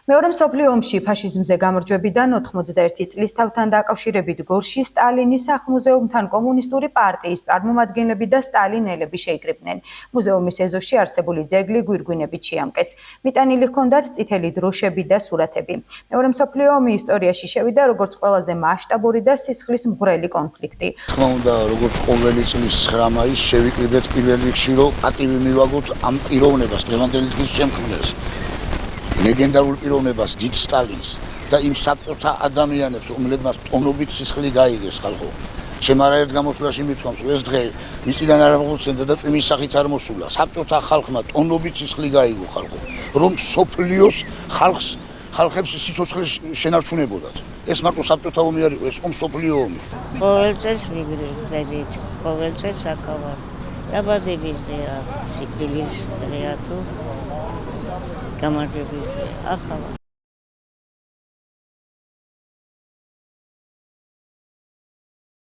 მეორე მსოფლიო ომში ფაშიზმზე გამარჯვებიდან 91 წლის თავთან დაკავშირებით გორში სტალინის სახლ-მუზეუმთან კომუნისტური პარტიის წარმომადგენლები და სტალინელები შეიკრიბნენ. მუზეუმის ეზოში არსებული ძეგლი გვირგვინებით შეამკეს. მიტანილი ჰქონდათ წითელი დროშები და სურათები. მეორე მსოფლიო ომი ისტორიაში შევიდა როგორც ყველაზე მასშტაბური და სისხლის მღვრელი კონფლიქტი. თქმა უნდა, როგორც ყოველი წლის 9 მაისს შევიკრიბეთ პირველ რიგში, რომ პატივი მივაგოთ ამ პიროვნებას დღევანდელი დღის შემქმნელს. ლეგენდარულ პიროვნებას დიდ სტალინს და იმ საბჭოთა ადამიანებს, რომლებმაც ტონობით სისხლი გაიგეს ხალხო. ჩემ არაერთ გამოსვლაში მithქვამს, რომ ეს დღე მისიდან არ აღმოცენდა და წვიმის სახით არ მოსულა. საბჭოთა ხალხმა ტონობით სისხლი გაიგო ხალხო, რომ სოფლიოს ხალხებს სიცოცხლე შენარჩუნებოდათ. ეს მარტო საბჭოთა ომი არ იყო, ეს სოფლიო ომი. ყოველ წელს ვიგრძნობით, ყოველ წელს აკავარ. დაბადების დღეა, სიკვდილის დღეა თუ გამარჯვების დღე. ახლა